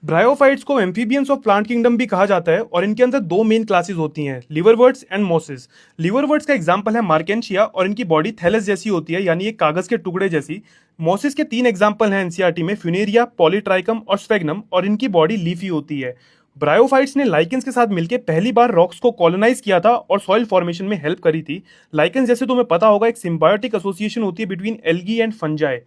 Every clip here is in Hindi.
ब्रायोफाइट्स को एम्फीबियंस ऑफ प्लांट किंगडम भी कहा जाता है और इनके अंदर दो मेन क्लासेस होती हैं, लिवरवर्ट्स एंड मॉसेस। लिवरवर्ट्स का एग्जांपल है मार्केंशिया और इनकी बॉडी थैलस जैसी होती है, यानी एक कागज के टुकड़े जैसी। मॉसेस के तीन एग्जांपल हैं एनसीईआरटी में, फ्यूनेरिया, पॉलीट्राइकम और स्फेगनम, और इनकी बॉडी लीफी होती है। ब्रायोफाइट्स ने लाइकेंस के साथ मिलकर पहली बार रॉक्स को कॉलोनाइज किया था और सॉइल फॉर्मेशन में हेल्प करी थी। लाइकेंस जैसे तुम्हें पता होगा एक सिम्बायोटिक एसोसिएशन होती है बिटवीन एल्गी एंड फंजाई।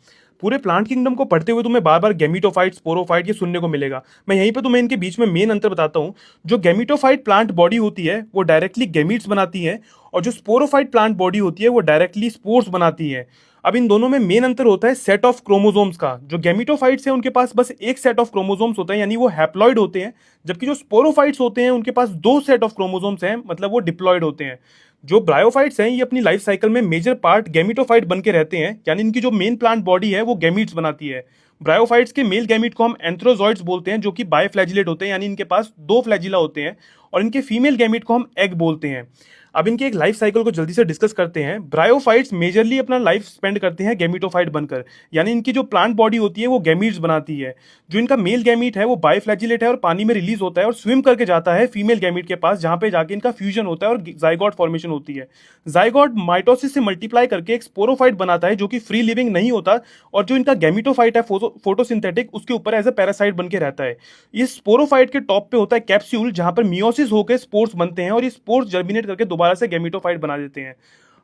पूरे प्लांट किंगडम को पढ़ते हुए तुम्हें बार बार गैमीटोफाइट, स्पोरोफाइट ये सुनने को मिलेगा। मैं यहीं पे तुम्हें इनके बीच में मेन अंतर बताता हूँ। जो गैमीटोफाइट प्लांट बॉडी होती है वो डायरेक्टली गैमीट्स बनाती है, और जो स्पोरोफाइट प्लांट बॉडी होती है वो डायरेक्टली स्पोर्स बनाती है। अब इन दोनों में मेन अंतर होता है सेट ऑफ क्रोमोसोम्स का। जो गैमीटोफाइट्स हैं उनके पास बस एक सेट ऑफ क्रोमोसोम्स होता है, यानी वो हैप्लॉइड होते हैं, जबकि जो स्पोरोफाइट्स होते हैं उनके पास दो सेट ऑफ क्रोमोसोम्स हैं, मतलब वो डिप्लॉयड होते हैं। जो ब्रायोफाइट्स हैं ये अपनी लाइफ साइकिल में मेजर पार्ट गैमीटोफाइट बन के रहते हैं, यानी इनकी जो मेन प्लांट बॉडी है वो गैमीट्स बनाती है। ब्रायोफाइट्स के मेल गैमीट को हम एंथ्रोजॉइड्स बोलते हैं, जो कि बायफ्लैजिलेट होते हैं, यानी इनके पास दो फ्लैजिला होते हैं, और इनके फीमेल गैमीट को हम एग बोलते हैं। अब इनके एक लाइफ साइकिल को जल्दी से डिस्कस करते हैं। ब्रायोफाइट्स मेजरली अपना लाइफ स्पेंड करते हैं गैमीटोफाइट बनकर, यानी इनकी जो प्लांट बॉडी होती है वो गैमीट्स बनाती है। जो इनका मेल गैमीट है वो बायफ्लैजिलेट है और पानी में रिलीज होता है और स्विम करके जाता है फीमेल गैमीट के पास, जहां पे जाके इनका फ्यूजन होता है और जाइगोट फॉर्मेशन होती है। जाइगोट माइटोसिस से मल्टीप्लाई करके एक स्पोरोफाइट बनाता है जो कि फ्री लिविंग नहीं होता, और जो इनका गैमीटोफाइट है फोटोसिंथेटिक, उसके ऊपर एज अ पैरासाइट बन के रहता है। इस स्पोरोफाइट के टॉप पे होता है कैप्सूल, जहां पर मियोसिस होकर स्पोर्स बनते हैं और ये स्पोर्स जर्मिनेट करके दोबारा से गैमीटोफाइट बना देते हैं।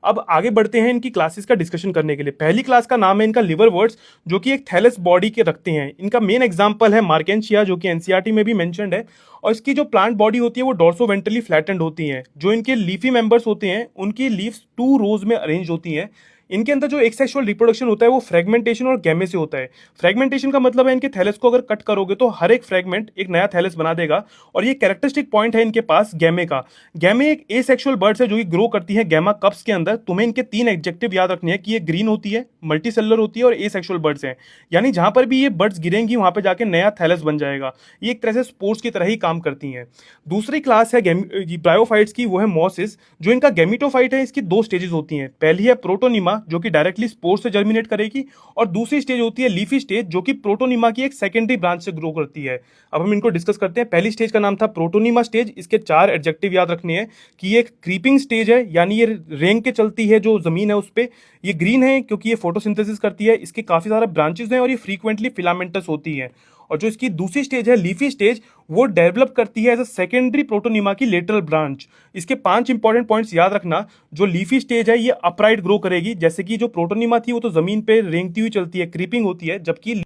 अब आगे बढ़ते हैं इनकी क्लासेस का डिस्कशन करने के लिए। पहली क्लास का नाम है इनका लिवरवर्ट्स, जो कि एक थैलस बॉडी के रखते हैं। इनका मेन एग्जांपल है मार्केंशिया, जो कि एनसीईआरटी में भी मेंशन्ड है, और इसकी जो प्लांट बॉडी होती है वो डॉर्सोवेंट्रली फ्लैटेंड होती है। जो इनके लीफी मेंबर्स होते हैं उनकी लीव्स टू रोज में अरेंज होती हैं। इनके अंदर जो एक्सेक्सुअल रिप्रोडक्शन होता है वो फ्रेगमेंटेशन और गैमे से होता है। फ्रेगमेंटेशन का मतलब है इनके थैलस को अगर कट करोगे तो हर एक फ्रेगमेंट एक नया थैलस बना देगा, और ये कैरेक्टरिस्टिक पॉइंट है इनके पास गैमे का। गैमे एक एसेक्सुअल बर्ड्स है जो कि ग्रो करती है गैमा कप्स के अंदर। तुम्हें इनके तीन एडजेक्टिव याद रखने हैं कि ये ग्रीन होती है, मल्टीसेलुलर होती है और एसेक्सुअल बर्ड्स हैं, यानी जहां पर भी ये बर्ड्स गिरेंगी वहां पर जाके नया थैलस बन जाएगा। ये एक तरह से स्पोर्स की तरह ही काम करती हैं। दूसरी क्लास है ब्रायोफाइट्स की, वो है मॉसिस। जो इनका गैमीटोफाइट है इसकी दो स्टेजेस होती हैं। पहली है प्रोटोनिमा, जो कि डायरेक्टली स्पोर से जर्मिनेट करेगी, और दूसरी स्टेज होती है लीफी स्टेज, जो कि प्रोटोनिमा की एक सेकेंडरी ब्रांच से ग्रो करती है। अब हम इनको डिस्कस करते हैं। पहली स्टेज का नाम था प्रोटोनिमा स्टेज। इसके चार एडजेक्टिव याद रखने हैं कि ये एक क्रीपिंग स्टेज है, यानी ये रेंग के चलती है जो जमीन है उस पर। ये ग्रीन है क्योंकि ये फोटोसिंथेसिस करती है, इसके काफी सारे ब्रांचेस हैं और ये फ्रीक्वेंटली फिलामेंटस होती है। और जो इसकी दूसरी स्टेज है लीफी स्टेज, वो डेवलप करती है एज अ सेकेंडरी प्रोटोनिमा की लेटरल ब्रांच। इसके पांच इंपॉर्टेंट पॉइंट्स याद रखना। जो लीफी स्टेज है ये अपराइट ग्रो करेगी, जैसे कि जो प्रोटोनिमा थी वो तो जमीन पे रेंगती हुई चलती है, क्रीपिंग होती है, जबकि